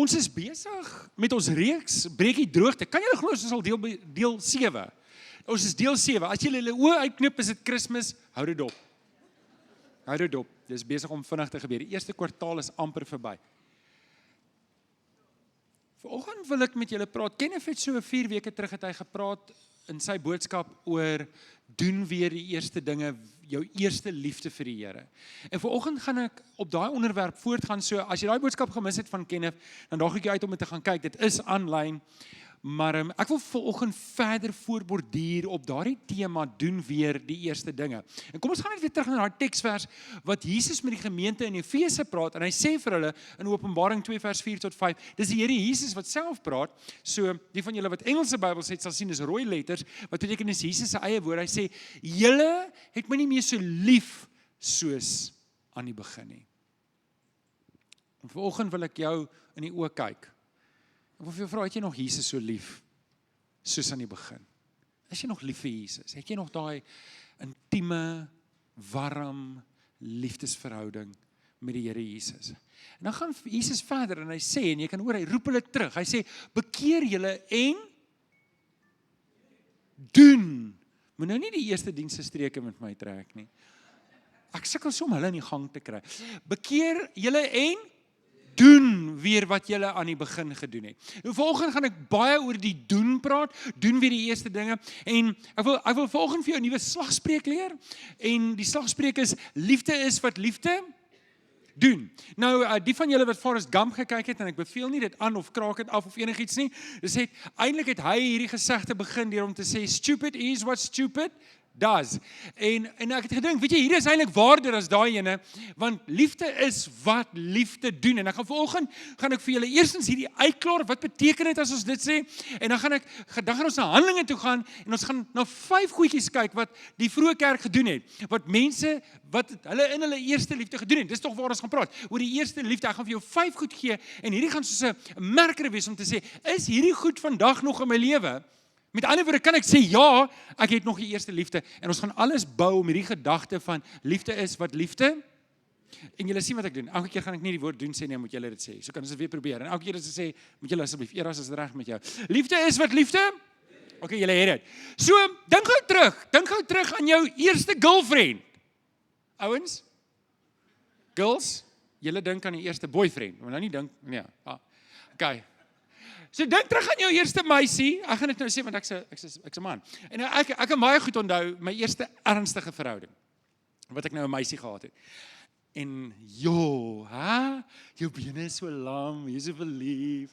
Ons is besig met ons reeks Breek die Droogte. Kan julle glo ons is al deel 7? Ons is deel 7. As julle julle oë uitknip, is dit Kersfees. Hou dit dop. Hou dit dop. Dit is besig om vinnig te gebeur. Die eerste kwartaal is amper verby. Vanoggend wil ek met julle praat. Kenneth het so 4 weke terug het hy gepraat in sy boodskap oor doen weer die eerste dinge, jou eerste liefde vir die Here. En vanoggend gaan ek op daai onderwerp voortgaan. So as jy daai boodskap gemis het van Kenneth, dan daag ek jou uit om dit te gaan kyk. Dit is aanlyn. Maar ek wil vanoggend verder voorborduur op daardie tema doen weer die eerste dinge. En kom ons gaan net weer terug na daai teksvers wat Jesus met die gemeente in Efese praat en hy sê vir hulle in Openbaring 2 vers 4 tot 5, dis die Here Jesus wat self praat. So die van julle wat Engelse Bybels het sal sien dis rooi letters wat beteken is Jesus se eie woord. Hy sê julle het my nie meer so lief soos aan die begin nie. En vanoggend wil ek jou in die oë kyk. Ek wil vir jou vra, het jy nog Jesus so lief, soos aan die begin? Is jy nog lief vir Jesus? Het jy nog daai intieme, warm liefdesverhouding met die Here Jesus? En dan gaan Jesus verder en hy sê, en jy kan hoor, hy roep hulle terug, hy sê, bekeer julle en doen. Moet nou nie die eerste dienste streke met my trek nie. Ek sukkel so om hulle in die gang te kry. Bekeer julle en doen weer wat julle aan die begin gedoen het. Nou volgende gaan ek baie oor die doen praat, doen weer die eerste dinge, en ek wil volgende vir jou 'n nuwe slagspreuk leer, en die slagspreuk is, liefde is wat liefde doen. Nou, die van julle wat Forrest Gump gekyk het, en ek beveel nie dit aan of kraak dit af of enigiets nie, dus eintlik het hy hierdie gesegde begin deur om te sê, stupid is what stupid does. En ek het gedink, weet jy, hier is eintlik waarder as daai ene, want liefde is wat liefde doen. En ek gaan vanoggend, gaan ek vir julle eerstens hierdie uitklaar, wat beteken dit as ons dit sê, en dan gaan ons na Handelinge toe gaan, en ons gaan na 5 goedjies kyk, wat die vroeë kerk gedoen het, wat mense, wat hulle in hulle eerste liefde gedoen het. Dis tog waar ons gaan praat, oor die eerste liefde. Ek gaan vir jou 5 goed gee, en hierdie gaan soos 'n merker wees om te sê, is hierdie goed vandag nog in my lewe? Met ander woorde kan ek sê, ja, ek het nog die eerste liefde, en ons gaan alles bou om hierdie gedagte van, liefde is wat liefde, en julle sien wat ek doen, elke keer gaan ek nie die woord doen sê nie, moet julle dit sê, so kan ons dit weer probeer, en elke keer as ek sê, moet julle asseblief, Eras is reg met jou, liefde is wat liefde, ok, julle het dit, so, dink gou terug aan jou eerste girlfriend, ouens, girls, julle dink aan die eerste boyfriend, maar nou nie dink, nee, ok, so dink terug aan jou eerste meisie, ek gaan dit nou sê, want ek's 'n man, en ek kan baie goed onthou, my eerste ernstige verhouding, wat ek nou 'n meisie gehad het, en jou bene is so lam, jy is so verlief,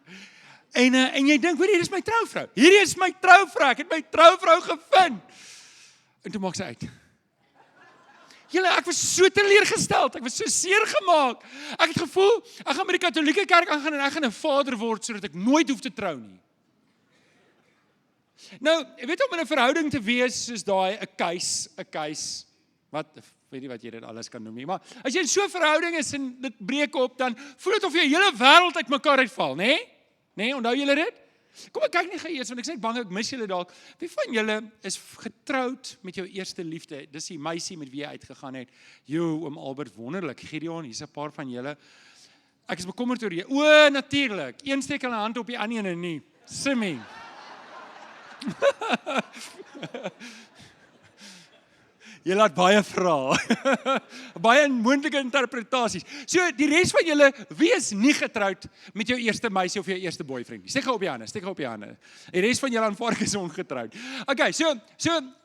en jy dink, hoor, hier is my trouvrou, ek het my trouvrou gevind, en toe maak sy uit, julle, ek was so teleurgesteld, ek was so seer gemaak. Ek het gevoel, ek gaan by die Katolieke kerk aangaan en ek gaan 'n vader word, sodat ek nooit hoef te trou nie. Nou, jy weet om in 'n verhouding te wees, soos daai, 'n keis, weet nie wat jy dit alles kan noem nie, maar as jy in so 'n verhouding is en dit breek op, dan voel dit of jy hele wêreld uitmekaar uitval, né? Nee, onthou julle dit? Kom ek kyk nie geëers, want ek sê bang ek mis julle dalk. Wie van julle is getroud met jou eerste liefde? Dis die meisie met wie jy uitgegaan het. Oom Albert, wonderlik. Gideon, hier's 'n paar van julle. Ek is bekommerd oor jou. Natuurlik. Een steek hulle hand op die ander ene nie. Simmy. Jy laat baie vra. Baie moontlike interpretasies. So, die res van julle, wie is nie getroud met jou eerste meisie of jou eerste boyfriend? Steek gou op die hande, Die res van julle aanvaar ek is ongetroud. Okay, so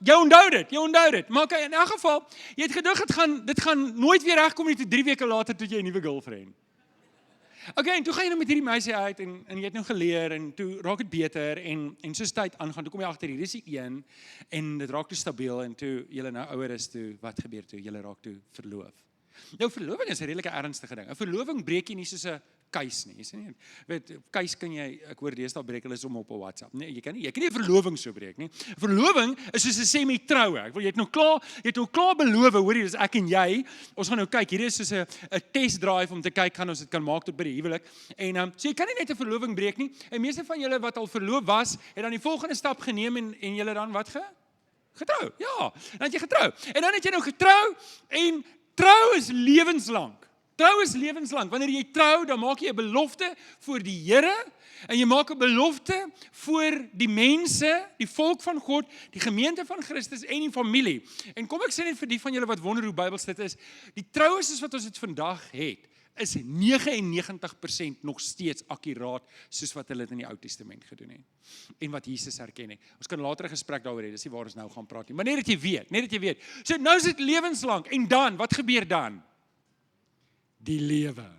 jy onthou dit. Maar okay, in elk geval, jy het gedink dit gaan nooit weer regkom nie, toe 3 weke later toe jy 'n nuwe girlfriend. Okay, en toe gaan jy nou met hierdie meisie uit, en jy het nou geleer, en toe raak dit beter, en soos tyd aangaan, toe kom jy agter, hier is die een, en dit raak toe stabiel, en toe julle nou ouer is, toe, wat gebeur toe? Julle raak toe verloof. Nou, verloving is 'n redelike ernstige ding. 'n Verloving breek jy nie soos 'n kuis nie. Jy sien nie, weet, kuis kan jy, ek hoor deesdae breek hulle som op WhatsApp. Nee, jy kan nie 'n verloving so breek nie. Verloving is soos 'n semi-troue. Jy het nou klaar beloof, hoor jy, dis ek en jy. Ons gaan nou kyk, hier is soos 'n test drive om te kyk, gaan ons dit kan maak tot by die huwelik. En so jy kan nie net 'n verloving breek nie. En meeste van julle wat al verloof was, het dan die volgende stap geneem en julle dan wat getrou. Ja, dan het jy getrou. En dan het jy nou getrou, en trou is lewenslank. Trou is lewenslang. Wanneer jy trou, dan maak jy 'n belofte voor die Here en jy maak 'n belofte voor die mense, die volk van God, die gemeente van Christus en die familie. En kom ek sê net vir die van julle wat wonder hoe Bybels dit is, die troues is wat ons dit vandag het, is 99% nog steeds akkuraat soos wat hulle dit in die Ou Testament gedoen het. En wat Jesus herken het. Ons kan later 'n gesprek daaroor hê, dis nie waar ons nou gaan praat nie. Maar net dat jy weet. So nou is dit lewenslang. En dan, wat gebeur dan? Die lewe.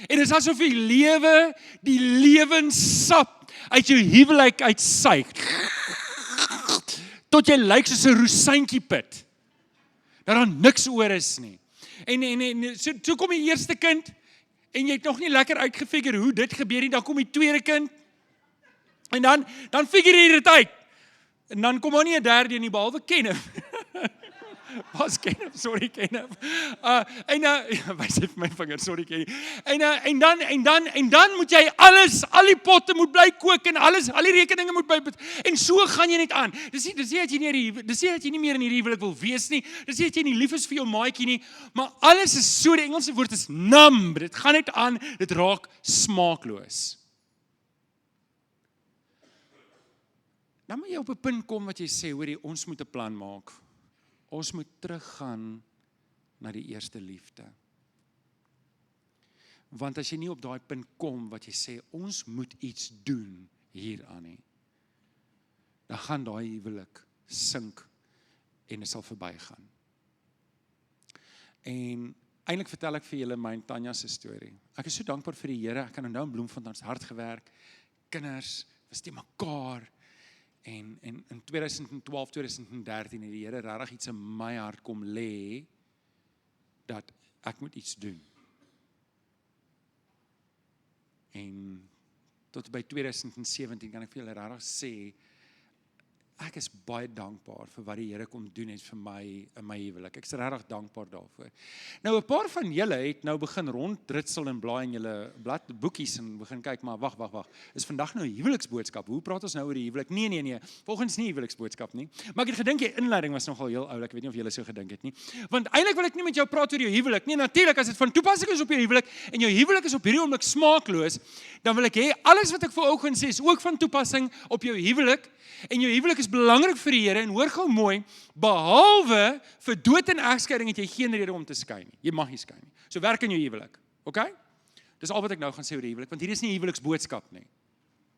En dit is asof die lewe, die lewenssap uit jou huwelik uitsuig. Tot jy lyk soos 'n rosientjie pit. Dat daar niks oor is nie. En so kom die eerste kind, en jy het nog nie lekker uitgefigure hoe dit gebeur nie, dan kom die tweede kind, en dan figure jy dit uit. En dan kom maar nie 'n derde nie, behalwe Kenneth. Was Kenneth, sorry Kenneth. Wys vir my vinger, sorry Kenneth. En dan moet jy al die potte moet bly kook en al die rekeninge moet bly. En so gaan jy net aan. Dis nie dat jy nie meer in hierdie huwelik wil wees nie. Dis nie dat jy nie lief is vir jou maatjie nie, maar alles is so, die Engelse woord is numb. Dit gaan net aan, dit raak smaakloos. Nou moet jy op 'n punt kom wat jy sê, hoorie, ons moet 'n plan maak. Ons moet teruggaan na die eerste liefde. Want as jy nie op daai punt kom wat jy sê, ons moet iets doen hieraan nie, dan gaan daai huwelik sink en dit sal verbygaan. En eintlik vertel ek vir julle my en Tanya se storie. Ek is so dankbaar vir die Here, ek kan onthou in Bloemfontein ons hard gewerk, kinders, was te mekaar. En in 2012, 2013 het die Here regtig iets in my hart kom lê, dat ek moet iets doen. En tot by 2017 kan ek vir julle regtig sê, ek is baie dankbaar vir wat die Here kom doen het vir my in my huwelik. Ek is regtig dankbaar daarvoor. Nou 'n paar van julle het nou begin rondritsel en blaai in julle boekies en begin kyk, maar wag. Is vandag nou 'n huweliksboodskap? Hoe praat ons nou oor die huwelik? Nee. Volgens nie huweliksboodskap nie. Maar ek het gedink die inleiding was nogal heel oulik. Ek weet nie of julle so gedink het nie. Want eintlik wil ek nie met jou praat oor jou huwelik nie. Natuurlik as dit van toepassing is op jou huwelik en jou huwelik is op hierdie oomblik smaakloos, dan wil ek hê alles wat ek vanoggend sê is ook van toepassing op jou huwelik. En jou huwelik is belangrik vir die Here en hoor gou mooi, behalwe vir dood en egskeiding het jy geen rede om te skei nie. Jy mag nie skei nie. So werk in jou huwelik. Okay? Dis al wat ek nou gaan sê oor die huwelik, want hier is nie 'n huweliksboodskap nie.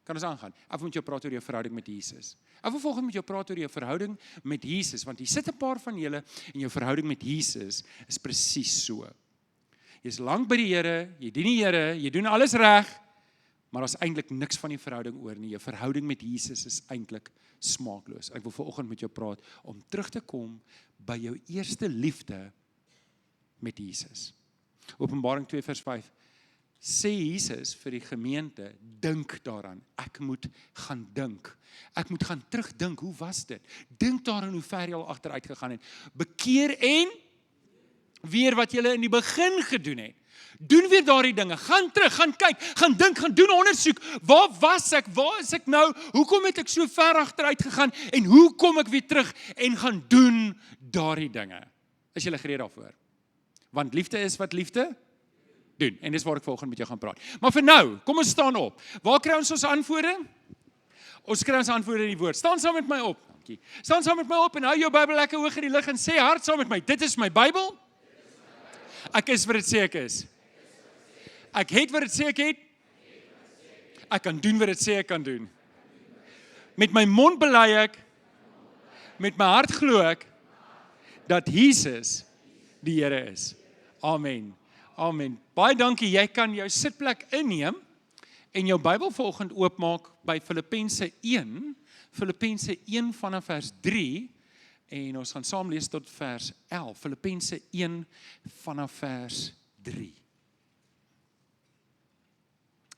Kan ons aangaan? Ek wil met jou praat oor jou verhouding met Jesus. Ek wil volgens met jou praat oor jou verhouding met Jesus, want hier sit 'n paar van julle en jou verhouding met Jesus is presies so. Jy's lank by die Here, jy dien die Here, jy doen alles reg, maar daar's eintlik niks van die verhouding oor nie. Jou verhouding met Jesus is eintlik smaakloos. Ek wil vanoggend met jou praat om terug te kom by jou eerste liefde met Jesus. Openbaring 2 vers 5 sê Jesus vir die gemeente, dink daaraan. Ek moet gaan dink. Ek moet gaan terugdink, hoe was dit? Dink daaraan hoe ver jy al agteruit gegaan het. Bekeer en weer wat jy in die begin gedoen het. Doen weer daardie dinge, gaan terug, gaan kyk, gaan dink, gaan doen ondersoek. Waar was ek? Waar is ek nou? Hoekom het ek so ver agteruit gegaan? En hoe kom ek weer terug en gaan doen daardie dinge? Is jy gereed daarvoor? Want liefde is wat liefde doen. En dis waar ek volgende met jou gaan praat. Maar vir nou, kom ons staan op. Waar kry ons antwoorde? Ons kry ons antwoorde in die woord. Staan saam met my op. Dankie. Staan saam met my op en hou jou Bybel lekker hoog in die lug en sê hard saam met my. Dit is my Bybel. Ek is wat dit sê ek is. Ek het wat dit sê ek het. Ek kan doen wat dit sê ek kan doen. Met my mond bely ek, met my hart glo ek, dat Jesus die Here is. Amen. Amen. Baie dankie, jy kan jou sitplek inneem en jou Bybel vanoggend oopmaak by Filippense 1, Filippense 1 vanaf vers 3, en ons gaan saam lees tot vers 11, Filippense 1 vanaf vers 3.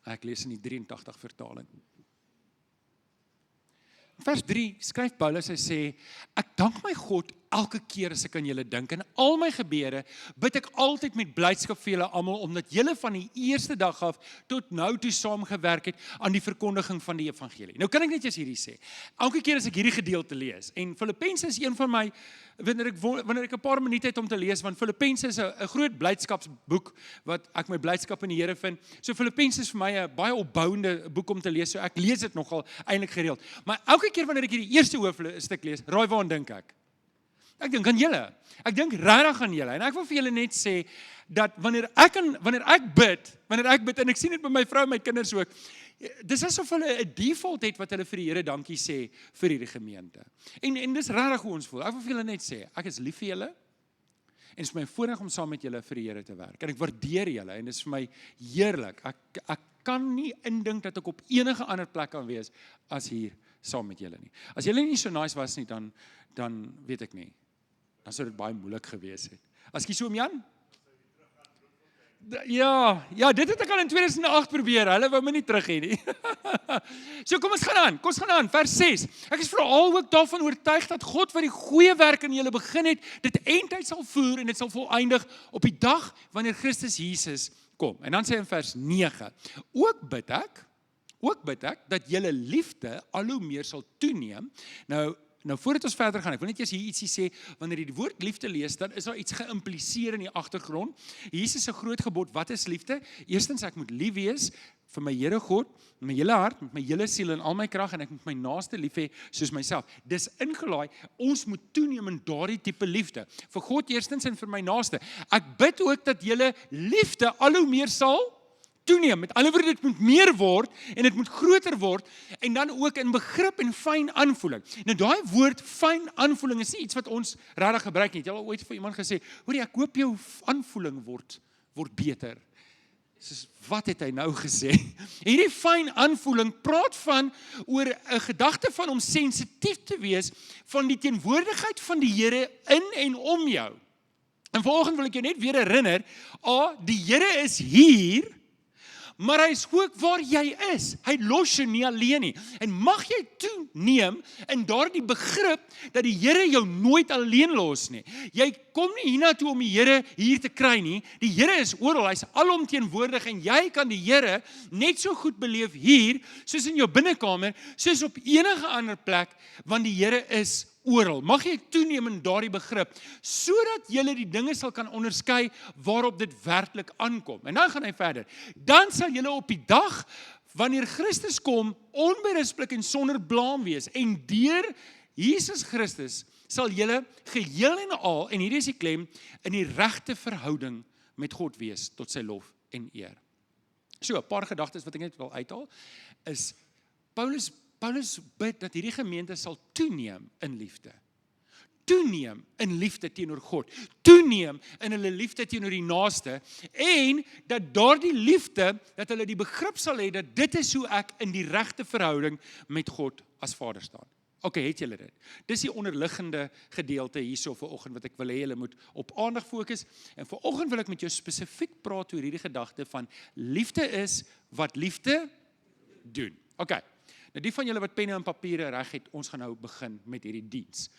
Ek lees in die 83 vertaling. Vers 3 skryf Paulus, hy sê, ek dank my God elke keer as ek aan julle dink, in al my gebede, bid ek altyd met blydskap vir julle almal, omdat julle van die eerste dag af tot nou toe saamgewerk het aan die verkondiging van die evangelie. Nou kan ek net eers hierdie sê. Elke keer as ek hierdie gedeelte lees, en Filippense is een van my, wanneer ek 'n paar minute het om te lees, want Filippense is 'n groot blydskapsboek, wat ek my blydskap in die Here vind. So Filippense is vir my 'n baie opbouende boek om te lees, so ek lees dit nogal eintlik gereeld. Maar elke keer wanneer ek hierdie eerste hoofstuk lees, raai waaraan dink ek? Ek dink aan julle. Ek dink regtig aan julle. En ek wil vir julle net sê, dat wanneer ek bid, en ek sien dit by my vrou en my kinders ook, dis asof hulle 'n default het wat hulle vir die Here dankie sê vir hierdie gemeente. En dis regtig hoe ons voel. Ek wil vir julle net sê, ek is lief vir julle, en dit is my voorreg om saam met julle vir die Here te werk. En ek waardeer julle, en dit is vir my heerlik. Ek kan nie indink dat ek op enige ander plek kan wees as hier saam met julle nie. As julle nie so nice was nie, dan weet ek nie. Dan sou dit baie moeilik gewees het. Askie so, Jan? Ja, dit het ek al in 2008 probeer. Hulle wou my nie terug hê nie. So kom ons gaan aan, vers 6. Ek is veral ook daarvan oortuig dat God wat die goeie werk in julle begin het, dit eindtyd sal voer en dit sal volëindig op die dag wanneer Christus Jesus kom. En dan sê hy in vers 9, ook bid ek dat julle liefde al hoe meer sal toeneem. Nou voordat ons verder gaan, ek wil net eers hier ietsie sê, wanneer jy die woord liefde lees, dan is daar iets geïmpliseer in die agtergrond. Jesus se groot gebod, wat is liefde? Eerstens, ek moet lief wees vir my Here God, met my hele hart, met my hele siel en al my krag, en ek moet my naaste lief hê soos myself. Dis ingelaai, ons moet toeneem in daardie tipe liefde. Vir God eerstens en vir my naaste. Ek bid ook dat julle liefde al hoe meer sal toeneem. Met ander woorde, dit moet meer word en dit moet groter word en dan ook in begrip en fyn aanvoeling. Nou daai woord fyn aanvoeling is nie iets wat ons regtig gebruik nie. Het jy al ooit vir iemand gesê, hoor ek hoop jou aanvoeling word beter. Soos, wat het hy nou gesê? Hierdie fyn aanvoeling praat van oor 'n gedagte van om sensitief te wees van die teenwoordigheid van die Here in en om jou. En vanoggend wil ek jou net weer herinner, die Here is hier, maar hy is ook waar jy is. Hy los jou nie alleen nie. En mag jy toeneem in daardie begrip dat die Here jou nooit alleen los nie. Jy kom nie hiernatoe om die Here hier te kry nie. Die Here is oral, hy's alomteenwoordig en jy kan die Here net so goed beleef hier, soos in jou binnekamer, soos op enige ander plek, want die Here is oral. Mag jy toeneem in daardie begrip, sodat jy die dinge sal kan onderskei waarop dit werklik aankom. En dan gaan hy verder. Dan sal jy op die dag, wanneer Christus kom, onberispelik en sonder blaam wees. En deur Jesus Christus sal jy geheel en al, en hier is die klem, in die regte verhouding met God wees, tot sy lof en eer. So, 'n paar gedagtes wat ek net wil uithaal, is Paulus bid dat hierdie gemeente sal toeneem in liefde. Toeneem in liefde teenoor God. Toeneem in hulle liefde teenoor die naaste. En dat daardie liefde, dat hulle die begrip sal hê, dat dit is hoe ek in die regte verhouding met God as Vader staan. Okay, het julle dit? Dis die onderliggende gedeelte hierso vanoggend wat ek wil hê julle moet op aandag fokus. En vanoggend wil ek met jou spesifiek praat oor hierdie gedagte van liefde is wat liefde doen. Okay. Nou die van julle wat penne en papiere reg het, ons gaan nou begin met hierdie diens.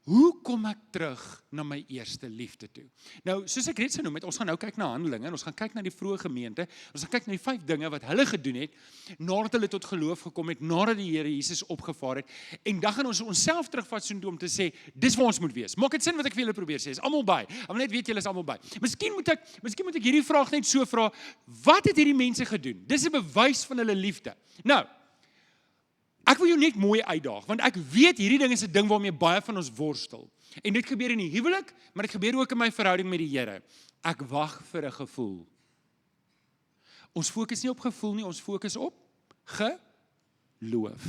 Hoe kom ek terug na my eerste liefde toe? Nou, soos ek reeds genoem het, ons gaan nou kyk na Handelinge, en ons gaan kyk na die vroeë gemeente, ons gaan kyk na die 5 dinge wat hulle gedoen het, nadat hulle tot geloof gekom het, nadat die Here Jesus opgevaar het, en dan gaan ons onsself terugvat soontoe om te sê, dis waar ons moet wees. Maak dit sin wat ek vir julle probeer sê, is almal by. Ek wil net weet julle is almal by. Miskien moet ek hierdie vraag net so vra, wat het hierdie mense gedoen? Dis 'n bewys van hulle liefde. Nou, ek wil jou net mooi uitdaag, want ek weet hierdie ding is 'n ding waarmee baie van ons worstel. En dit gebeur in die huwelik, maar dit gebeur ook in my verhouding met die Here. Ek wag vir 'n gevoel. Ons fokus nie op gevoel nie, ons fokus op geloof.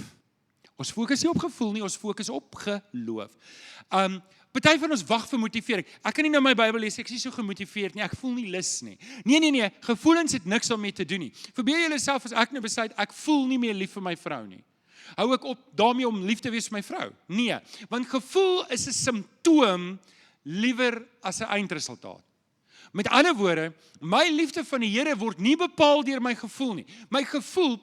Ons fokus nie op gevoel nie, ons fokus op geloof. Party van ons wag vir motivering. Ek kan nie nou my Bybel lees, ek is nie so gemotiveerd nie, ek voel nie lus nie. Nee, gevoelens het niks daarmee te doen nie. Verbeel julle self as ek nou besluit, ek voel nie meer lief vir my vrou nie. Hou ek op daarmee om lief te wees vir my vrou? Nee, want gevoel is 'n simptoom liewer as 'n eindresultaat. Met ander woorde, my liefde van die Here word nie bepaal deur my gevoel nie. My gevoel,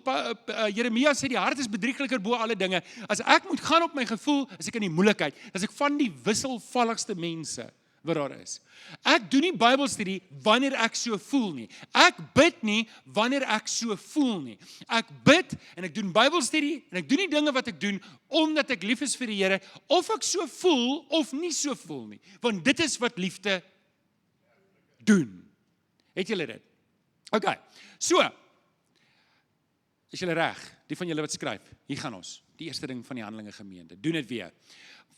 Jeremia sê die hart is bedriegeliker bo alle dinge. As ek moet gaan op my gevoel, is ek in die moeilikheid. As ek van die wisselvalligste mense wat daar is. Ek doen nie Bybelstudie wanneer ek so voel nie. Ek bid nie wanneer ek so voel nie. Ek bid en ek doen Bybelstudie en ek doen die dinge wat ek doen omdat ek lief is vir die Here, of ek so voel of nie so voel nie. Want dit is wat liefde doen. Het julle dit? OK. So, is julle reg? Die van julle wat skryf, hier gaan ons. Die eerste ding van die Handelinge gemeente. Doen dit weer.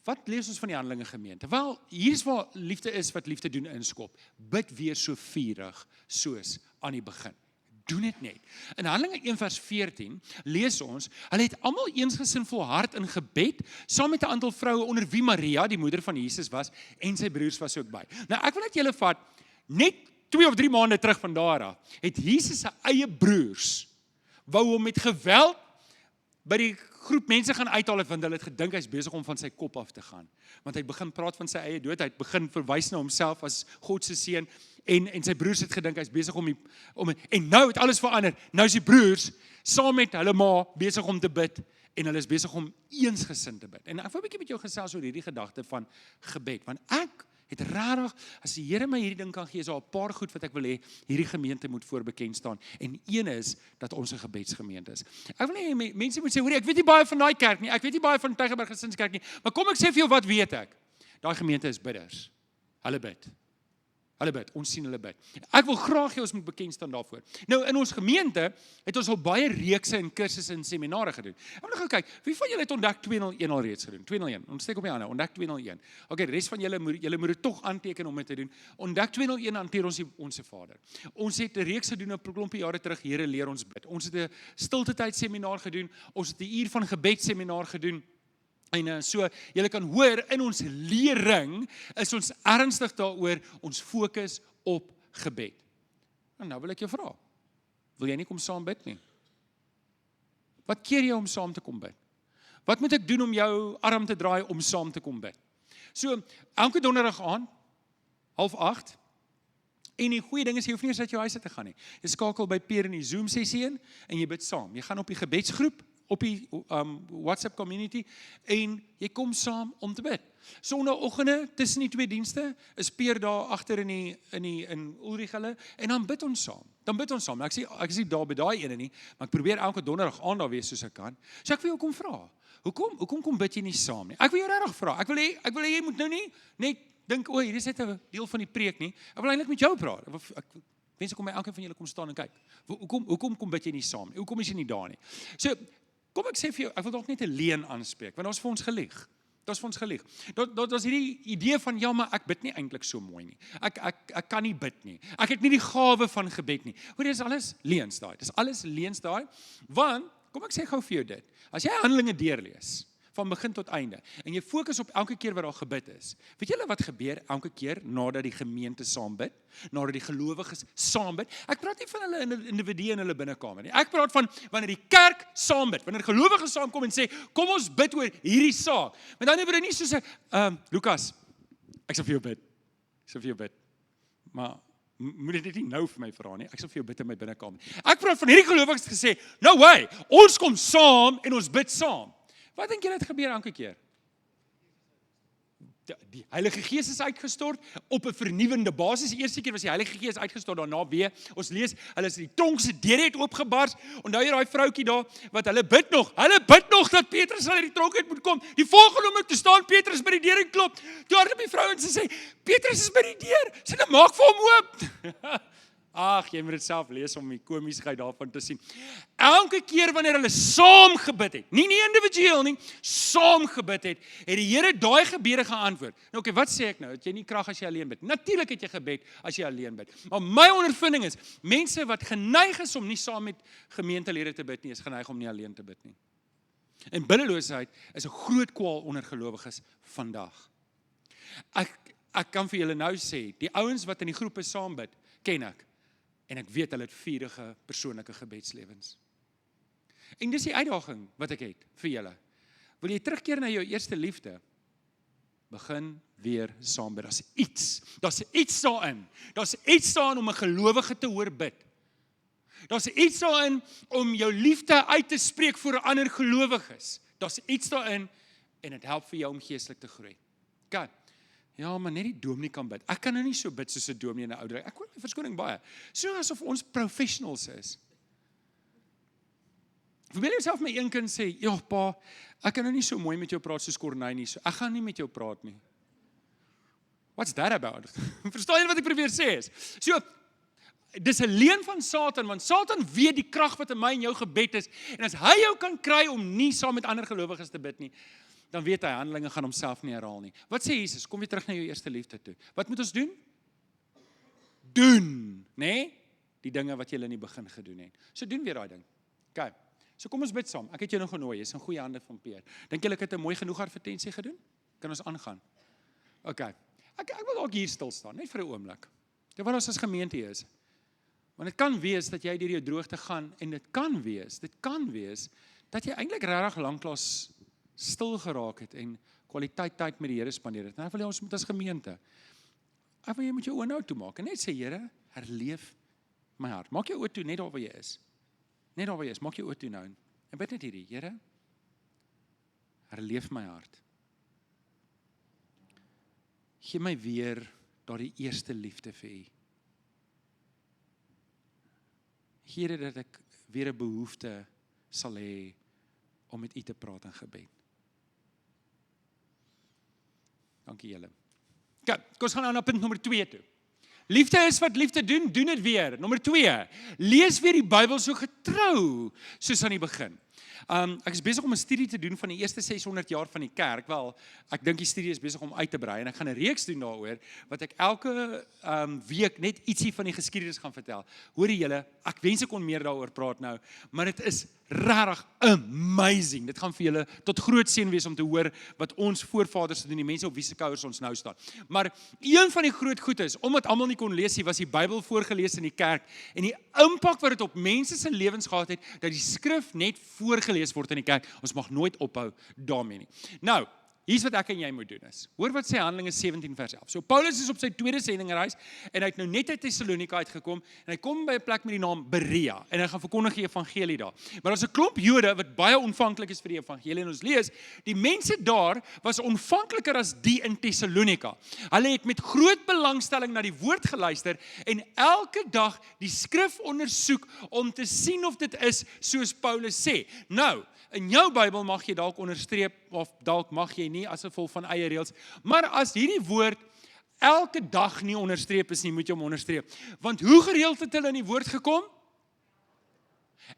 Wat lees ons van die Handelinge gemeente? Wel, hier is waar liefde is wat liefde doen inskop. Bid weer so vurig soos aan die begin. Doen dit net. In Handelinge 1 vers 14 lees ons, hulle het almal eensgesin volhard in gebed, saam met 'n aantal vroue onder wie Maria, die moeder van Jesus was, en sy broers was ook by. Nou ek wil net julle vat, net 2 of 3 maande terug van daar af, het Jesus sy eie broers, wou hom met geweld by die groep mense gaan uithaal, want hulle het gedink hy's besig om van sy kop af te gaan. Want hy het begin praat van sy eie dood, hy het begin verwys na homself as God se seun, en sy broers het gedink hy's besig en nou het alles verander. Nou is die broers saam met hulle ma besig om te bid, en hulle is besig om eensgesind te bid. En ek wil 'n bietjie met jou gesels oor hierdie gedagte van gebed, want ek het rarig, as die Here my hierdie ding kan gee, is daar 'n paar goed wat ek wil hê, hierdie gemeente moet voorbekend staan. En een is, dat ons 'n gebedsgemeente is. Ek wil nie, mense moet sê, hoor, ek weet nie baie van daai kerk nie, ek weet nie baie van Tygerberg Gesinskerk nie, maar kom ek sê vir jou, wat weet ek? Daai gemeente is bidders. Hulle bid. Hulle bid, ons sien hulle bid. Ek wil graag hê ons moet bekend staan daarvoor. Nou, in ons gemeente het ons al baie reekse en kursusse en seminare gedoen. Ek wil nou kyk, wie van julle het ontdek 201 al reeds gedoen? 201, ons steek op die hande, ontdek 201. Okay, die res van julle moet dit tog aanteken om dit te doen. Ontdek 201 hanteer ons Onse Vader. Ons het 'n reeks gedoen 'n klompie jare terug, Here leer ons bid. Ons het 'n stilte tyd seminar gedoen, ons het 'n uur van gebed seminar gedoen. En so, julle kan hoor, in ons lering is ons ernstig daaroor, ons fokus op gebed. En nou wil ek jou vra, wil jy nie kom saam bid nie? Wat keer jy om saam te kom bid? Wat moet ek doen om jou arm te draai om saam te kom bid? So, elke donderdag aan, 7:30, en die goeie ding is, jy hoef nie eens uit jou huis te gaan nie. Jy skakel by Peer in die Zoom sessie in, en jy bid saam. Jy gaan op die gebedsgroep, op die WhatsApp community, en jy kom saam om te bid. Sondagoggende, tussen die 2 dienste, is Peer daar agter in Ulrich hulle, en dan bid ons saam. Ek is nie daar by daai ene nie, maar ek probeer elke donderdag aan daar wees soos ek kan. So ek wil jou kom vra, hoekom kom bid jy nie saam nie? Ek wil jou regtig vra, ek wil hê jy moet nou nie net dink, hierdie is net 'n deel van die preek nie. Ek wil eintlik met jou praat. Ek wens ek kom by elkeen van julle kom staan en kyk. Hoekom kom bid jy nie saam nie? Hoekom is jy nie daar nie? So, kom ek sê vir jou, ek wil dalk net 'n leuen aanspreek, want daar's vir ons gelieg. Daar's hierdie idee van, ja, maar ek bid nie eintlik so mooi nie. Ek kan nie bid nie. Ek het nie die gawe van gebed nie. Hoor, dis alles leuns daai. Dis alles leuns daai, want kom ek sê gou vir jou dit. As jy Handelinge deurlees, van begin tot einde, en jy fokus op elke keer wat daar gebid is, weet julle wat gebeur elke keer nadat die gemeente saam bid, nadat die gelowiges saam bid? Ek praat nie van hulle individue in hulle binnekamer nie. Ek praat van wanneer die kerk saam bid, wanneer gelowiges saamkom en sê, kom ons bid oor hierdie saak. Met ander woorde nie soos Lukas, ek sal vir jou bid, maar moet dit nie nou vir my vra nie, ek sal vir jou bid in my binnekamer. Ek praat van hierdie gelowiges gesê, no way, ons kom saam en ons bid saam. Wat dink julle het gebeur elke keer? Die Heilige Gees is uitgestort op 'n vernuwende basis. Die eerste keer was die Heilige Gees uitgestort, daarna weer. Ons lees, hulle is die tronk se deure het oopgebars. Onthou jy daai vroutjie daar wat hulle bid nog dat Petrus uit die tronk uit moet kom. Die volgende oomblik te staan Petrus by die deur en klop. Toe hardloop die vrou en sy sê, Petrus is by die deur. Sy sê, maak vir hom oop. Ag, jy moet dit self lees om die komisigheid daarvan te sien. Elke keer wanneer hulle saam gebid het, nie individueel nie, saam gebid het die Here daai gebede geantwoord. Nou okay, wat sê ek nou? Het jy nie krag as jy alleen bid? Natuurlik het jy gebed as jy alleen bid. Maar my ondervinding is, mense wat geneig is om nie saam met gemeentelede te bid nie, is geneig om nie alleen te bid nie. En biddeloosheid is 'n groot kwaal onder gelowiges vandag. Ek kan vir julle nou sê, die ouens wat in die groepe saam bid, ken ek. En ek weet hulle het vurige persoonlike gebedslewens. En dis die uitdaging wat ek het vir julle. Wil jy terugkeer na jou eerste liefde? Begin weer saam bid. Daar's iets daarin. Daar's iets daarin om 'n gelowige te hoor bid. Daar's iets daarin om jou liefde uit te spreek vir 'n ander gelowiges. Daar's iets daarin en dit help vir jou om geestelik te groei. Kan. Ja, maar net die dominee kan bid. Ek kan nou nie so bid soos 'n dominee in 'n ouderhuis. Ek hoor my verskoning baie. So asof ons professionals is. Verbeel jouself my een kind sê, ja pa, ek kan nou nie so mooi met jou praat soos Corneille nie, so ek gaan nie met jou praat nie. What's that about? Verstaan jy wat ek probeer sê is? So, dis 'n leuen van Satan, want Satan weet die krag wat in my en jou gebed is, en as hy jou kan kry om nie saam met ander gelowiges te bid nie, dan weet hy, handelinge gaan homself nie herhaal nie. Wat sê Jesus? Kom weer terug na jou eerste liefde toe. Wat moet ons doen? Doen, né? Die dinge wat jy in die begin gedoen het. So doen weer daai ding. Okay. So kom ons bid saam. Ek het jou nou genooi, jy's in goeie hande van Peer. Dink julle ek het 'n mooi genoeg advertensie gedoen? Kan ons aangaan? Okay. Ek wil ook hier stil staan, net vir 'n oomblik. Terwyl ons as gemeente is. Want dit kan wees dat jy deur jou droogte gaan en dit kan wees dat jy eintlik regtig lanklaas stil geraak het en kwaliteit tyd met die Here spandeer het. Nou ek wil jy ons moet as gemeente. Ek wil jy moet jou oë nou toemaak en net sê Here, herleef my hart. Maak jou oë toe net daar waar jy is. Net daar waar jy is, maak jou oë toe nou en bid net hierdie, Here, herleef my hart. Gee my weer daardie eerste liefde vir U. Here, dat ek weer 'n behoefte sal hê om met U te praat in gebed. Dankie julle. Okay, kom ons gaan nou na punt nommer 2 toe. Liefde is wat liefde doen, doen dit weer. Nommer 2, lees weer die Bybel so getrou soos aan die begin. Ek is besig om 'n studie te doen van die eerste 600 jaar van die kerk. Wel, ek dink die studie is besig om uit te brei en ek gaan 'n reeks doen daaroor wat ek elke week net ietsie van die geskiedenis gaan vertel. Hoorie julle, ek wens ek kon meer daaroor praat nou, maar dit is regtig amazing. Dit gaan vir julle tot groot seën wees om te hoor wat ons voorvaders doen, die mense op wie se skouers ons nou staan. Maar een van die groot goed is, omdat almal nie kon lees nie, was die Bybel voorgeles in die kerk en die impak wat dit op mense se lewens gehad het, dat die skrif net voorgeles word in die kerk. Ons mag nooit ophou daarmee nie. Nou, hier's wat ek en jy moet doen is. Hoor wat sê Handelinge 17 vers 11. So Paulus is op sy tweede sendingreis en hy het nou net uit Thessalonika uitgekom en hy kom by 'n plek met die naam Berea en hy gaan verkondig die evangelie daar. Maar daar's 'n klomp Jode wat baie ontvanklik is vir die evangelie en ons lees, die mense daar was ontvankliker as die in Thessalonika. Hulle het met groot belangstelling na die woord geluister en elke dag die skrif ondersoek om te sien of dit is soos Paulus sê. Nou, in jou Bybel mag jy dalk onderstreep, of dalk mag jy nie as gevolg van eie reëls, maar as hierdie woord elke dag nie onderstreep is nie, moet jy hom onderstreep. Want hoe gereeld het hulle in die woord gekom?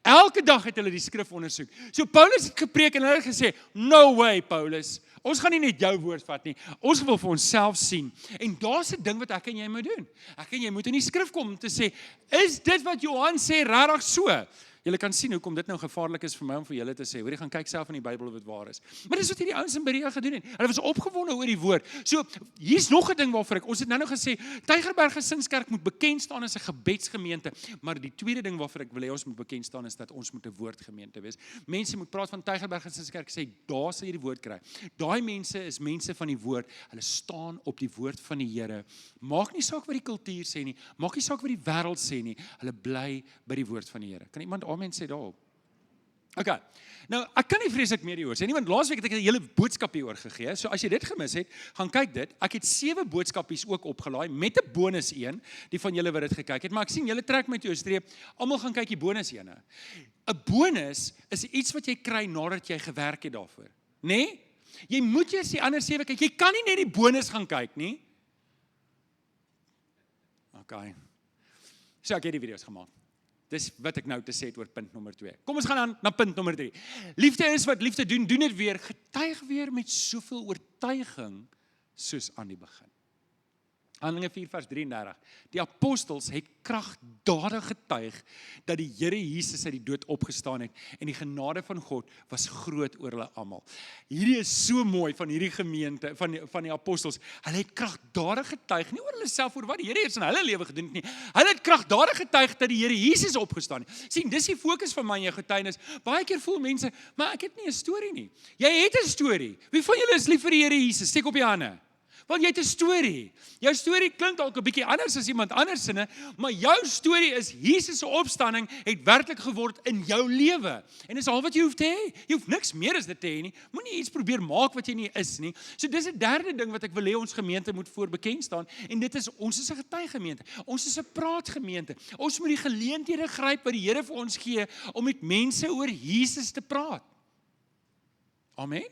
Elke dag het hulle die skrif ondersoek. So Paulus het gepreek en hulle het gesê, no way Paulus, ons gaan nie net jou woord vat nie, ons wil vir onsself sien. En daar's 'n ding wat ek en jy moet doen. Ek en jy moet in die skrif kom om te sê, is dit wat Johan sê regtig so? Julle kan sien hoekom dit nou gevaarlik is vir my om vir julle te sê, hoor jy gaan kyk self in die Bybel of dit waar is. Maar dis wat hierdie ouens in Berea gedoen het. Hulle was opgewonde oor die woord. So, hier's nog 'n ding waarvoor ons het nou gesê, Tygerberg Gesinskerk moet bekend staan as 'n gebedsgemeente, maar die tweede ding waarvoor ek wil hê ons moet bekend staan is dat ons moet 'n woordgemeente wees. Mense moet praat van Tygerberg Gesinskerk sê, daar sal jy die woord kry. Daai mense is mense van die woord. Hulle staan op die woord van die Here. Maak nie saak wat die kultuur sê nie, maak nie saak wat die wêreld sê nie. Hulle bly by die woord van die Here. Kan iemand amen sê daarop? Okay. Nou, ek kan nie vreeslik meer hieroor sê nie, want laasweek het ek 'n hele boodskap hieroor gegee. So as jy dit gemis het, gaan kyk dit. Ek het 7 boodskapies ook opgelaai met 'n bonus een, die van julle wat dit gekyk het, maar ek sien julle trek my toe 'n streep. Almal gaan kyk die bonus ene. 'n Bonus is iets wat jy kry nadat jy gewerk het daarvoor, né? Nee? Jy moet eers die ander 7 kyk. Jy kan nie net die bonus gaan kyk nie. Okay. So ek het die video's gemaak. Dis wat ek nou te sê het oor punt nommer 2. Kom ons gaan aan na punt nommer 3. Liefde is wat liefde doen, doen dit weer, getuig weer met soveel oortuiging soos aan die begin. Handelinge 4 vers 33. Die apostels het kragtadig getuig dat die Here Jesus uit die dood opgestaan het en die genade van God was groot oor hulle almal. Hierdie is so mooi van hierdie gemeente, van die apostels. Hulle het kragtadig getuig, nie oor hulle self, oor wat die Here eers in hulle lewe gedoen het nie. Hulle het kragtadig getuig dat die Here Jesus opgestaan het. Sien, dis die fokus van my en jou getuienis. Baie keer voel mense, maar ek het nie 'n storie nie. Jy het 'n storie. Wie van julle is lief vir die Here Jesus? Steek op die hande. Want jy het 'n storie. Jou storie klink dalk 'n bietjie anders as iemand anders se, maar jou storie is Jesus se opstanding het werklik geword in jou lewe. En dis al wat jy hoef te hê. Jy hoef niks meer as dit te hê nie. Moenie iets probeer maak wat jy nie is nie. So dis 'n derde ding wat ek wil hê ons gemeente moet voor bekend staan. En dit is, ons is 'n getuiggemeente. Ons is 'n praatgemeente. Ons moet die geleenthede gryp wat die Here vir ons gee om met mense oor Jesus te praat. Amen.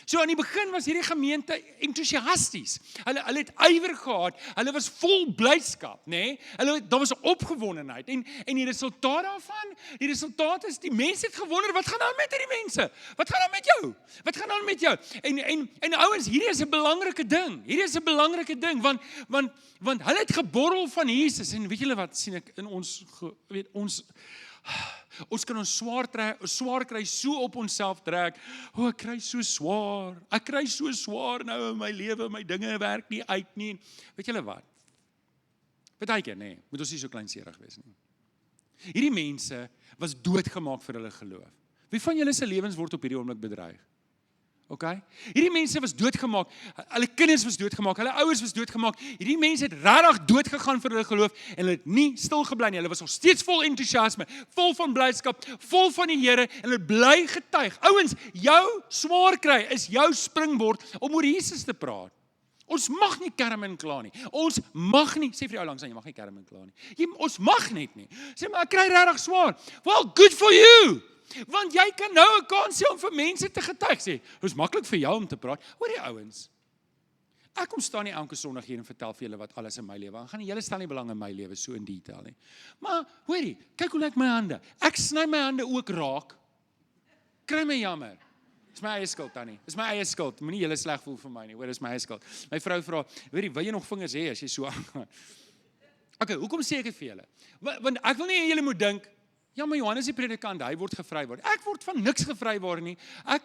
So aan die begin was hierdie gemeente entoesiasties. Hulle het ywer gehad. Hulle was vol blydskap, nê? Daar was 'n opgewondenheid en die resultaat daarvan, die resultaat is die mense het gewonder wat gaan aan met hierdie mense? Wat gaan aan met jou? Wat gaan aan met jou? En ouens, hierdie is 'n belangrike ding. Hierdie is 'n belangrike ding want hulle het geborrel van Jesus en weet julle wat sien ek in ons ons kan ons swaar kry so op onsself trek. Ek kry so swaar. Ek kry so swaar nou in my lewe, my dinge werk nie uit nie. Weet julle wat? Partykeer, nee, moet ons nie so kleinserig wees nie. Hierdie mense was doodgemaak vir hulle geloof. Wie van julle se lewens word op hierdie oomblik bedreig? Okay? Hierdie mense was doodgemaak, hulle kinders was doodgemaak, hulle ouers was doodgemaak, hierdie mense het regtig dood gegaan vir hulle geloof, en hulle het nie stil gebly nie, hulle was nog steeds vol entoesiasme, vol van blydskap, vol van die Here, en hulle bly getuig. Ouens, jou swaar kry is jou springbord om oor Jesus te praat. Ons mag nie kerm en kla nie, ons mag nie, sê vir jou langs aan, jy mag nie kerm en kla nie, ons mag net nie, sê maar ek kry regtig swaar, well, good for you, want jy kan nou 'n kans hê om vir mense te getuig. Sê, dit is maklik vir jou om te praat. Hoor jy ouens? Ek kom staan nie elke Sondag hier en vertel vir julle wat alles in my lewe aangaan nie. Julle stel nie belang in my lewe so in detail nie. Maar hoorie, kyk hoe lyk my hande. Ek sny my hande ook raak. Kry my jammer. Dis my eie skuld, Tannie. Dis my eie skuld. Moenie julle sleg voel vir my nie. Hoor, dis my eie skuld. My vrou vra, hoorie, wil jy nog vingers hê as jy so aangaan? Okay, hoekom sê ek dit vir julle? Want ek wil nie hê julle moet dink, ja, maar Johannes die predikant, hy word gevry word. Ek word van niks gevry word nie. Ek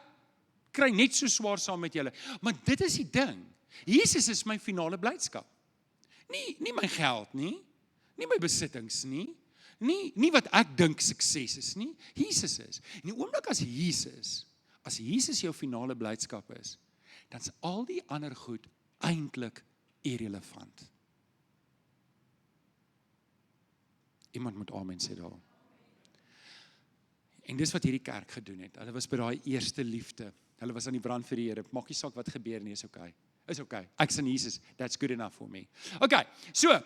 kry net so swaar saam met julle. Maar dit is die ding. Jesus is my finale blydskap. Nie my geld nie. Nie my besittings nie. Nie wat ek dink sukses is nie. Jesus is. En die oomblik as Jesus jou finale blydskap is, dan is al die ander goed eintlik irrelevant. Iemand moet amen sê daar. En dis wat hierdie kerk gedoen het. Hulle was by daai eerste liefde. Hulle was aan die brand vir die Here. Maak nie saak wat gebeur nie, is okay. Is okay. Ek's in Jesus. That's good enough for me. Okay. So,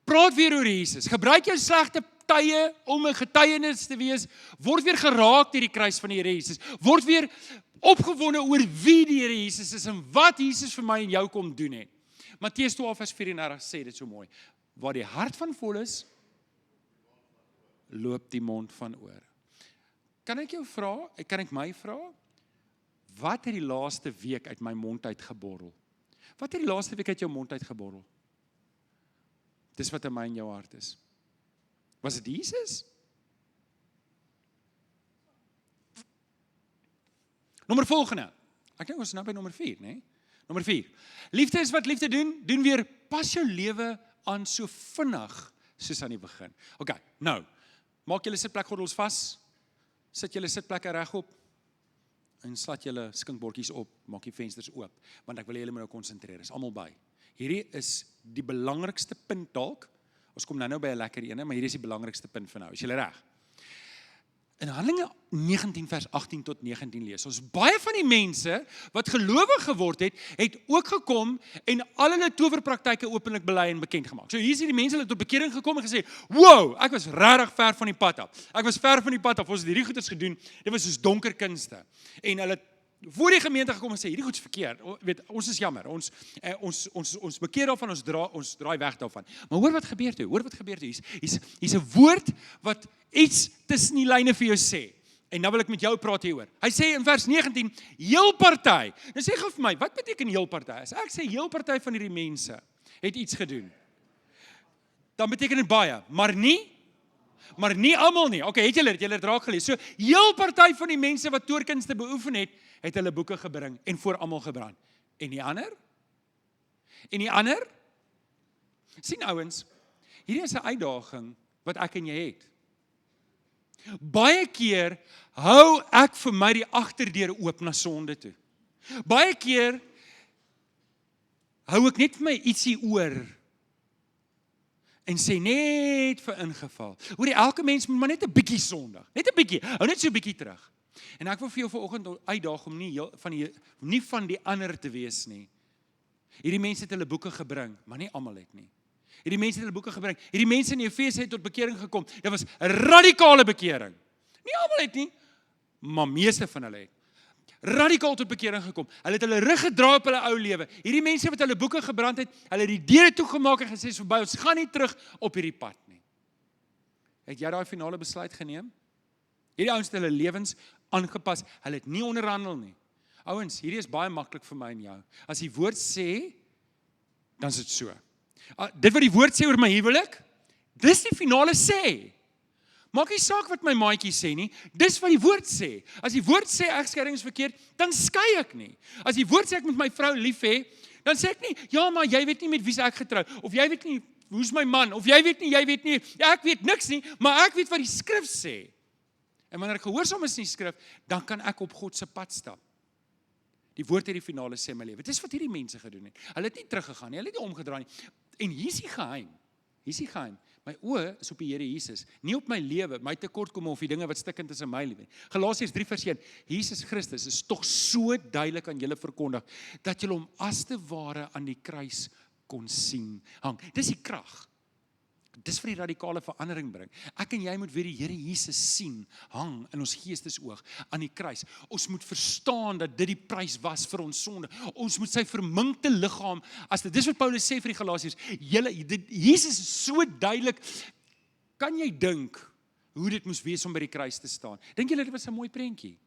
praat weer oor Jesus. Gebruik jou slegte tye om 'n getuienis te wees. Word weer geraak deur die kruis van die Here Jesus. Word weer opgewonde oor wie die Here Jesus is en wat Jesus vir my en jou kom doen het. Matteus 12 vers 34 sê dit so mooi. Waar die hart van vol is, loop die mond van oor. Kan ek jou vra, kan ek my vra, wat het die laaste week uit my mond uit geborrel? Wat het die laaste week uit jou mond uit geborrel? Dis wat in my en jou hart is. Was dit Jesus? Nommer volgende. Ek dink ons is nou by nommer 4, né? Nommer 4. Liefde is wat liefde doen. Doen weer, pas jou lewe aan so vinnig soos aan die begin. Okay, nou, maak julle sitplekgordels vas. Sit julle sitplekke regop en slat julle skinkbordjies op, maak die vensters oop, want ek wil julle nou konsentreer, is almal by. Hierdie is die belangrikste punt dalk, ons kom nou by 'n lekker ene, maar hierdie is die belangrikste punt vir nou, is julle reg? In Handelinge 19 vers 18 tot 19 lees, ons baie van die mense wat gelowig geword het ook gekom en al hulle towerpraktyke openlik bely en bekend gemaak. So hier is die mense wat tot bekering gekom en gesê, wow, ek was regtig ver van die pad af. Ons het hierdie goeders gedoen, dit was soos donker kunste. En hulle voor die gemeente gekom en sê, hierdie goed is verkeerd, weet, ons is jammer, ons bekeer daarvan, ons draai weg daarvan. Maar hoor wat gebeur toe, hier's 'n woord wat iets tussen die lyne vir jou sê. En nou wil ek met jou praat hieroor. Hy sê in vers 19, heel party. Nou sê gou vir my, wat beteken heel party? As ek sê heel party van hierdie mense het iets gedoen, dan beteken dit baie, maar nie almal nie. Okay, het julle dit raak gelees. So, heel party van die mense wat toorkunste beoefen het hulle boeke gebring en voor almal gebrand. En die ander? Sien ouens, hierdie is 'n uitdaging wat ek en jy het. Baie keer hou ek vir my die agterdeur oop na sonde toe. Baie keer hou ek net vir my ietsie oor en sê net vir ingeval. Hoorie, elke mens moet maar net 'n bietjie sondig. Net 'n bietjie. Hou net so 'n bietjie terug. En ek wil vir jou vanoggend uitdaag om nie van die ander te wees nie. Hierdie mense het hulle boeke gebring, maar nie almal het nie. Hierdie mense het hulle boeke gebring. Hierdie mense in Efese het tot bekering gekom. Dit was 'n radikale bekering. Nie almal het nie, maar meeste van hulle het. Radikaal tot bekering gekom. Hulle het hulle rug gedraai op hulle ou lewe. Hierdie mense wat hulle boeke gebrand het, hulle het die deure toegemaak en gesê, verby, ons gaan nie terug op hierdie pad nie. Het jy daai finale besluit geneem? Hierdie ouens het hulle lewens aangepas. Hulle het nie onderhandel nie. Ouens, hierdie is baie maklik vir my en jou. As die woord sê, dan is dit so. Dit wat die woord sê oor my huwelik, dis die finale sê. Maak nie saak wat my maatjie sê nie, dis wat die woord sê. As die woord sê egskeiding is verkeerd, dan skei ek nie. As die woord sê ek moet my vrou lief hê, dan sê ek nie, ja, maar jy weet nie met wie ek getrou, of jy weet nie, hoe's my man, of jy weet nie, ja, ek weet niks nie, maar ek weet wat die skrif sê. En wanneer ek gehoorsaam is in die skrif, dan kan ek op God se pad stap. Die woord het die finale sê my lewe. Dis wat hierdie mense gedoen het. Hulle het nie teruggegaan nie, hulle het nie omgedraai nie. En hier is die geheim. My oë is op die Here Jesus, nie op my lewe, my tekortkomme of die dinge wat stikkend is in my lewe. Galasiërs 3 vers 1, Jesus Christus is tog so duidelik aan julle verkondig, dat julle hom as te ware aan die kruis kon sien hang. Dis die krag. Dis vir die radikale verandering bring. Ek en jy moet weer die Here Jesus sien, hang in ons geestesoog aan die kruis. Ons moet verstaan dat dit die prys was vir ons sonde. Ons moet sy verminkte liggaam, dis wat Paulus sê vir die Galasiërs, Jesus is so duidelik, kan jy dink hoe dit moes wees om by die kruis te staan? Dink julle dit was 'n mooi prentjie?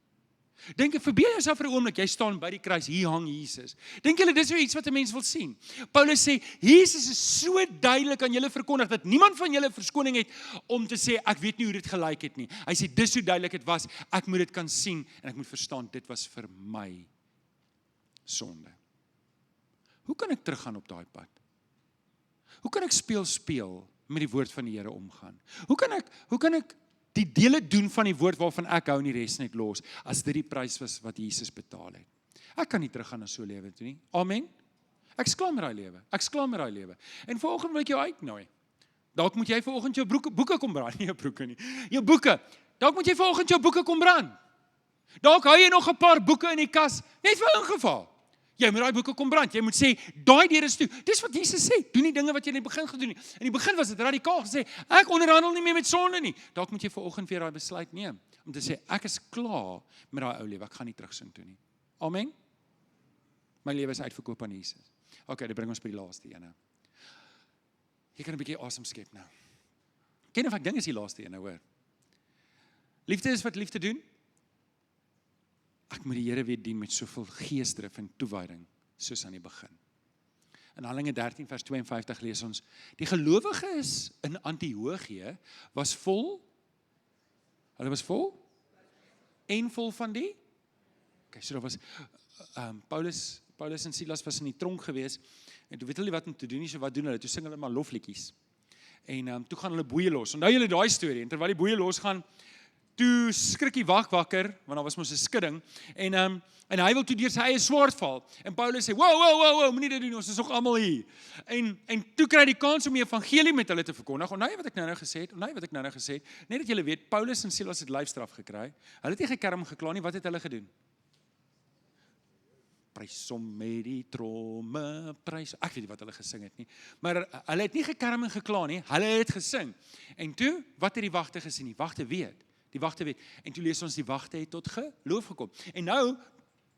Verbeel jouself vir 'n oomblik, jy staan by die kruis, hier hang Jesus. Dink julle dis so iets wat 'n mens wil sien? Paulus sê, Jesus is so duidelik aan julle verkondig, dat niemand van julle verskoning het om te sê, ek weet nie hoe dit gelyk het nie. Hy sê, dis so duidelik het was, ek moet dit kan sien, en ek moet verstaan, dit was vir my sonde. Hoe kan ek teruggaan op daai pad? Hoe kan ek speel met die woord van die Here omgaan? Hoe kan ek die dele doen van die woord waarvan ek hou en die res net los, as dit die prys was wat Jesus betaal het. Ek kan nie teruggaan na so 'n lewe toe nie. Amen. Ek is klaar met daai lewe. En vanoggend wil ek jou uitnooi. Dalk moet jy vanoggend jou boeke kom brand, nie jou broeke nie. Jou boeke. Dalk moet jy vanoggend jou boeke kom brand. Dalk hou jy nog 'n paar boeke in die kas, net vir ingeval. Jy moet daai boeke kom brand. Jy moet sê, daai deur is toe. Dis wat Jesus sê. Doen die dinge wat jy in die begin gedoen het. In die begin was dit radikaal gesê, ek onderhandel nie meer met sonde nie. Dalk moet jy vanoggend weer daai besluit neem om te sê, ek is klaar met daai ou lewe. Ek gaan nie terugsin toe nie. Amen. My lewe is uitverkoop aan Jesus. Okay, dit bring ons by die laaste ene. Jy kan 'n bietjie asem skep nou. Ken of ek dink is die laaste ene, hoor. Liefde is wat liefde doen. Ek moet die Here weer dien met soveel geesdrif en toewyding, soos aan die begin. In Handelinge 13 vers 52 lees ons, die gelowiges in Antiochië was vol, hulle was vol, en vol van die, okay, so daar was, Paulus en Silas was in die tronk gewees, en toe weet hulle wat om te doen nie, so wat doen hulle, toe sing hulle maar lofliedjies, en toe gaan hulle boeie los, onthou julle daai storie, en terwyl die boeie losgaan, toe skrik die wag wakker, want daar was mos 'n skudding, en hy wil toe deur sy eie swaard val, en Paulus sê, wow, moenie dit doen, ons is nog almal hier, en toe kry hy die kans om die evangelie met hulle te verkondig, onthou jy wat ek nou gesê het, net dat julle weet, Paulus en Silas het lyfstraf gekry, hulle het nie gekerm gekla nie, wat het hulle gedoen? Prys hom met die tromme, prys, ek weet nie wat hulle gesing het nie, maar hulle het nie gekerm en gekla nie, hulle het gesing, en toe, wat het die wagte gesien? Die wagte weet, en toe lees ons die wagte het tot geloof gekom, en nou,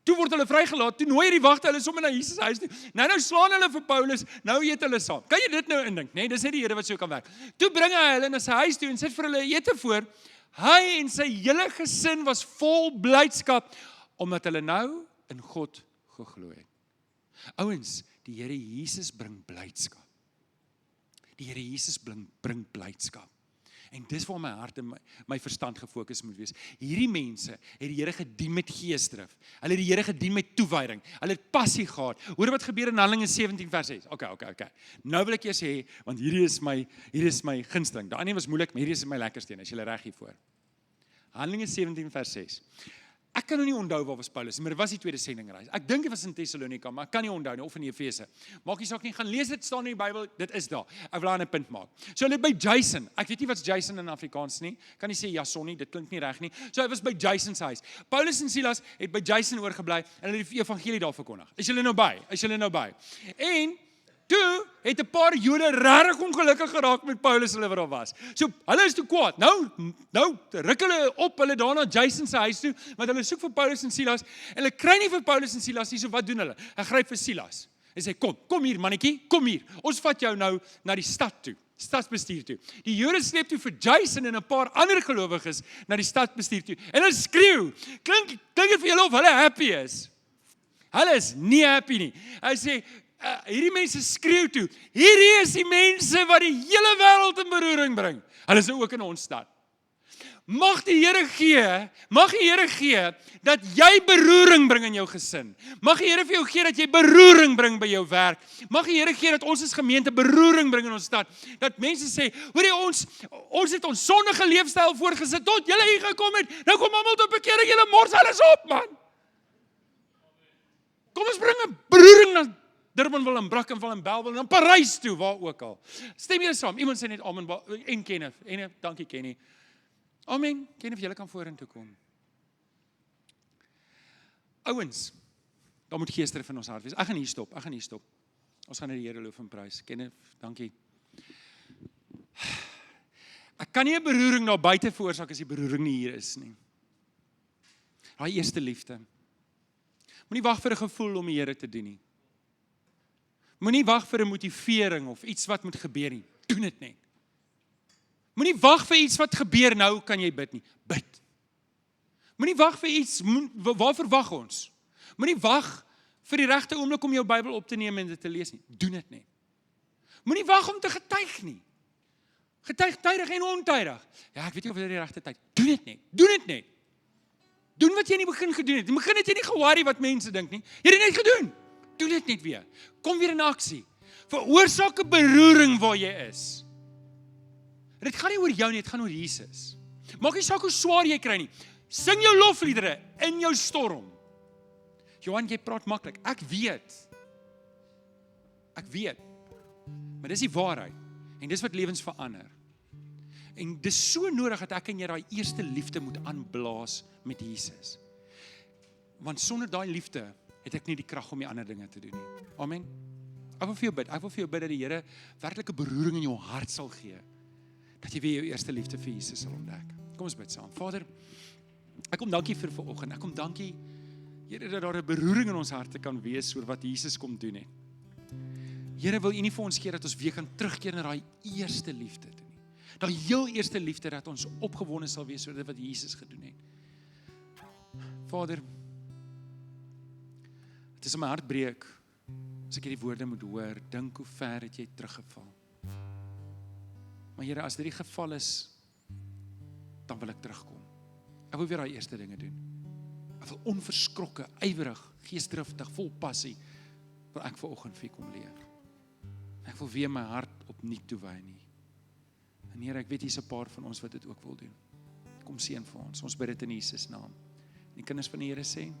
toe word hulle vrygelaat, toe nooi die wagte hulle sommer na Jesus huis toe, nou slaan hulle vir Paulus, nou eet hulle saam, kan jy dit nou indink, nee, dis net die Here wat so kan werk, toe bring hy hulle na sy huis toe, en sit vir hulle ete voor, Hy en sy hele gesin was vol blydskap, omdat hulle nou in God geglo het. Ouens, die Here Jesus bring blydskap. Die Here Jesus bring blydskap. En dis waar my hart en my verstand gefokus moet wees. Hierdie mense het die Here gedien met geesdrif. Hulle het die Here gedien met toewyding. Hulle het passie gehad. Hoor wat gebeur in Handelinge 17 vers 6. Okay. Nou wil ek eers sê, want hierdie is my gunsteling. Daai een was moeilik, maar hierdie is my lekkerste een. As jy reg hiervoor. Handelinge 17 vers 6. Ek kan nou nie onthou waar was Paulus, maar dit was die tweede sendingreis. Ek dink dit was in Thessalonika, maar ek kan nie onthou nie, of in Efese. Maak nie saak nie, gaan lees dit, staan in die Bybel, dit is daar. Ek wil aan 'n punt maak. So hulle by Jason, ek weet nie wat's Jason in Afrikaans nie, kan nie sê Jason nie, dit klink nie reg nie. So hy was by Jason se huis. Paulus en Silas het by Jason oorgebly en hulle het die evangelie daar verkondig. Is julle nou by? En toe het 'n paar Jode regtig ongelukkig geraak met Paulus hulle wat daar was. So hulle is toe kwaad. Nou ruk hulle op hulle daar na Jason se huis toe, want hulle soek vir Paulus en Silas en hulle kry nie vir Paulus en Silas nie. So wat doen hulle? Hulle gryp vir Silas. En sê kom hier mannetjie, kom hier. Ons vat jou nou na die stad toe. Stadsbestuur toe. Die Jode sleep toe vir Jason en 'n paar ander gelowiges na die stadsbestuur toe. En hulle skreeu. Klink dit vir julle of hulle happy is? Hulle is nie happy nie. Hy sê hierdie mense skreeu toe, hierdie is die mense wat die hele wêreld in beroering bring. Hulle is nou ook in ons stad. Mag die Here gee, dat jy beroering bring in jou gesin. Mag die Here vir jou gee dat jy beroering bring by jou werk. Mag die Here gee dat ons as gemeente beroering bring in ons stad. Dat mense sê, hoorie ons het ons sondige leefstyl voorgesit, tot julle hier gekom het, nou kom almal tot bekering, julle mors alles op, man. Kom ons bring 'n beroering na Durbanville en Brackenfell en Bellville en Parys toe, waar ook al. Stem julle saam, iemand sê net amen, en Kenneth, dankie Kenny. Amen, Kenneth, julle kan vorentoe kom. Ouens, daar moet geesdrif in ons hart wees. Ek gaan hier stop. Ons gaan na die Here loof en prys. Kenneth, dankie. Ek kan nie 'n beroering daar buite veroorsaak as die beroering nie hier is nie. Daai eerste liefde. Moenie wag vir 'n gevoel om die Here te dien nie. Moenie wag vir 'n motivering of iets wat moet gebeur nie. Doen dit net. Moenie wag vir iets wat gebeur nou kan jy bid nie. Bid. Moenie wag vir iets, waarvoor wag ons? Moenie wag vir die regte oomblik om jou Bybel op te neem en dit te lees nie. Doen dit net. Moenie wag om te getuig nie. Getuig tydig en ontydig. Ja, ek weet nie of dit die regte tyd. Doen dit net. Doen wat jy in die begin gedoen het. In die begin het jy nie ge-worry wat mense dink nie. Jy het dit net gedoen. Doen dit net weer. Kom weer in aksie. Veroorsaak 'n beroering waar jy is. Dit gaan nie oor jou nie, dit gaan oor Jesus. Maak nie saak hoe swaar jy kry nie. Sing jou lofliedere in jou storm. Johan, jy praat maklik. Ek weet. Maar dis die waarheid. En dis wat lewens verander. En dis so nodig dat ek en jy daai eerste liefde moet aanblaas met Jesus. Want sonder daai liefde het ek nie die krag om die ander dinge te doen nie. Amen. Ek wil vir jou bid dat die Here werklike beroering in jou hart sal gee. Dat jy weer jou eerste liefde vir Jesus sal ontdek. Kom ons bid saam. Vader, ek kom dankie vir vanoggend. Ek kom dankie, Here, dat daar 'n beroering in ons harte kan wees oor wat Jesus kom doen het. Here, wil U nie vir ons gee dat ons weer kan terugkeer na daai eerste liefde toe nie. Daai heel eerste liefde dat ons opgewonde sal wees oor dit wat Jesus gedoen het. Vader, dit is in my hart breek as ek hierdie woorde moet hoor, dink hoe ver het jy teruggeval. Maar Here, as dit die geval is, dan wil ek terugkom. Ek wil weer daai eerste dinge doen. Ek wil onverskrokke, ywerig, geesdriftig, vol passie, wil ek vanoggend vir U kom leer. Ek wil weer my hart opnuut toewy nie. En Here, ek weet hier's 'n paar van ons wat dit ook wil doen. Kom seën vir ons. Ons bid dit in Jesus naam. Die kinders van die Here sê